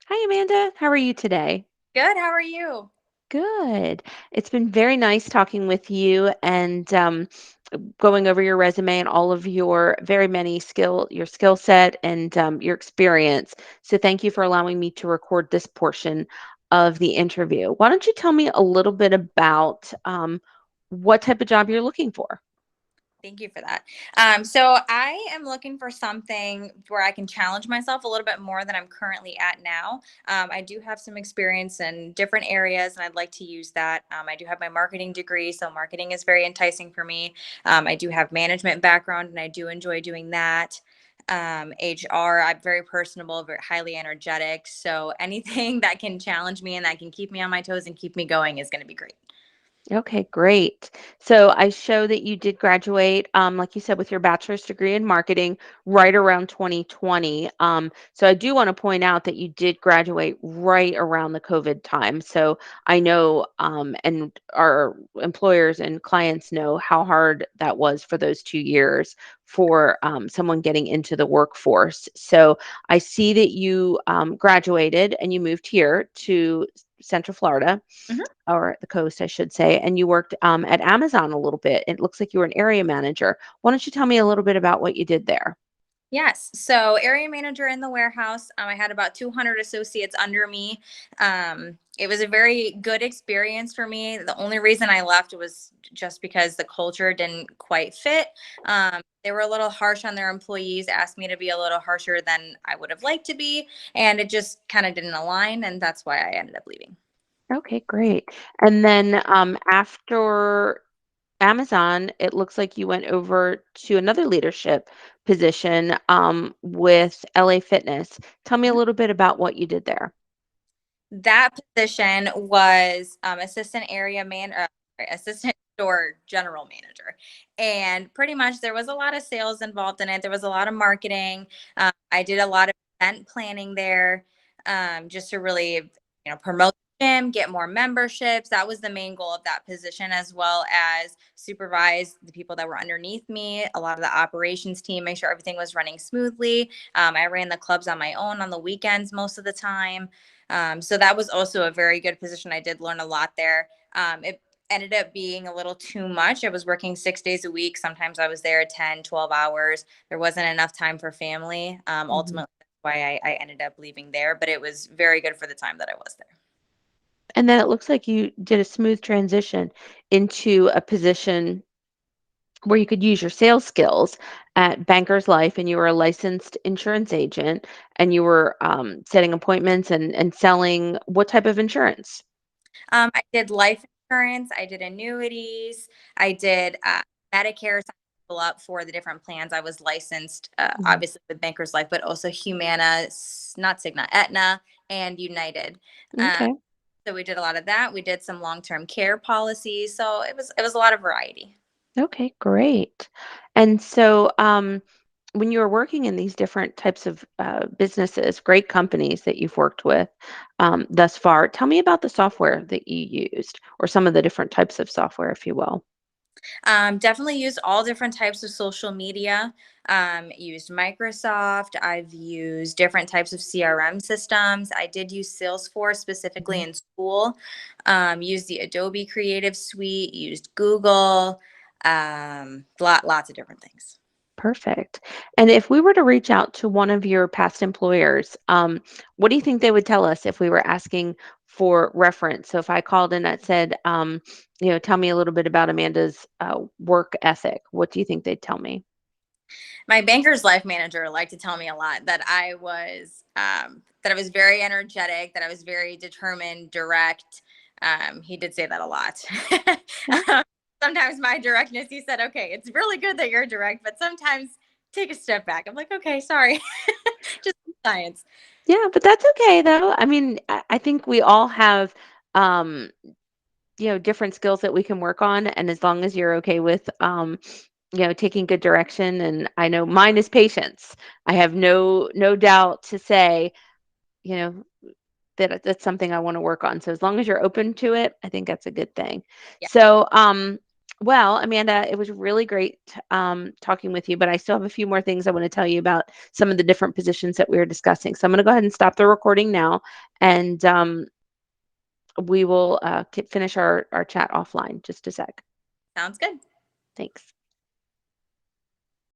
Hi, Amanda. How are you today? Good. How are you? Good. It's been very nice talking with you and going over your resume and all of your very many your skill set and your experience. So thank you for allowing me to record this portion of the interview. Why don't you tell me a little bit about what type of job you're looking for? Thank you for that. So I am looking for something where I can challenge myself a little bit more than I'm currently at now. I do have some experience in different areas, and I'd like to use that. I do have my marketing degree, so marketing is very enticing for me. I do have management background, and I do enjoy doing that. HR, I'm very personable, very highly energetic. So anything that can challenge me and that can keep me on my toes and keep me going is going to be great. Okay, great. So I show that you did graduate, like you said, with your bachelor's degree in marketing right around 2020. So I do want to point out that you did graduate right around the COVID time. So I know, and our employers and clients know how hard that was for those 2 years for someone getting into the workforce. So I see that you graduated and you moved here to Central Florida Mhm. or the coast, I should say, and you worked at Amazon a little bit. It looks like you were an area manager. Why don't you tell me a little bit about what you did there? Yes. So, area manager in the warehouse. I had about 200 associates under me. It was a very good experience for me. The only reason I left was just because the culture didn't quite fit. They were a little harsh on their employees, asked me to be a little harsher than I would have liked to be. And it just kind of didn't align. And that's why I ended up leaving. Okay, great. And then after Amazon, it looks like you went over to another leadership position with LA Fitness. Tell me a little bit about what you did there. That position was assistant area man sorry, assistant store general manager, and pretty much there was a lot of sales involved in it. There was a lot of marketing. I did a lot of event planning there, just to really promote the gym, get more memberships. That was the main goal of that position, as well as supervise the people that were underneath me, a lot of the operations team, make sure everything was running smoothly. I ran the clubs on my own on the weekends most of the time. So that was also a very good position. I did learn a lot there. It ended up being a little too much. I was working 6 days a week. Sometimes I was there 10, 12 hours. There wasn't enough time for family. Mhm. Ultimately, that's why I ended up leaving there, but it was very good for the time that I was there. And then it looks like you did a smooth transition into a position where you could use your sales skills at Bankers Life, and you were a licensed insurance agent, and you were setting appointments and selling what type of insurance? I did life insurance, I did annuities, I did Medicare, sign people up for the different plans. I was licensed, Mhm. obviously with Bankers Life, but also Humana, not Cigna, Aetna, and United. Um, Okay. so we did a lot of that. We did some long-term care policies. So it was a lot of variety. Okay, great. And so, when you were working in these different types of businesses, great companies that you've worked with thus far, tell me about the software that you used, or some of the different types of software, if you will. Definitely used all different types of social media. Used Microsoft. I've used different types of CRM systems. I did use Salesforce specifically Mhm. in school. Used the Adobe Creative Suite. Used Google. Lots of different things. Perfect. And if we were to reach out to one of your past employers, what do you think they would tell us if we were asking for reference? So if I called and I said, tell me a little bit about Amanda's work ethic, what do you think they'd tell me? My Banker's Life manager liked to tell me a lot that I was very energetic, that I was very determined, direct. He did say that a lot. Um, Sometimes my directness, he said, "Okay, it's really good that you're direct, but sometimes take a step back." I'm like, "Okay, sorry." Just science. Yeah, but that's okay though. I mean, I think we all have, um, different skills that we can work on, and as long as you're okay with, taking good direction, and I know mine is patience. I have no doubt to say, you know, that's something I want to work on. So as long as you're open to it, I think that's a good thing. Yeah. So, Well, Amanda, it was really great talking with you, but I still have a few more things I want to tell you about some of the different positions that we were discussing. So I'm going to go ahead and stop the recording now, and we will finish our chat offline. Just a sec. Sounds good. Thanks.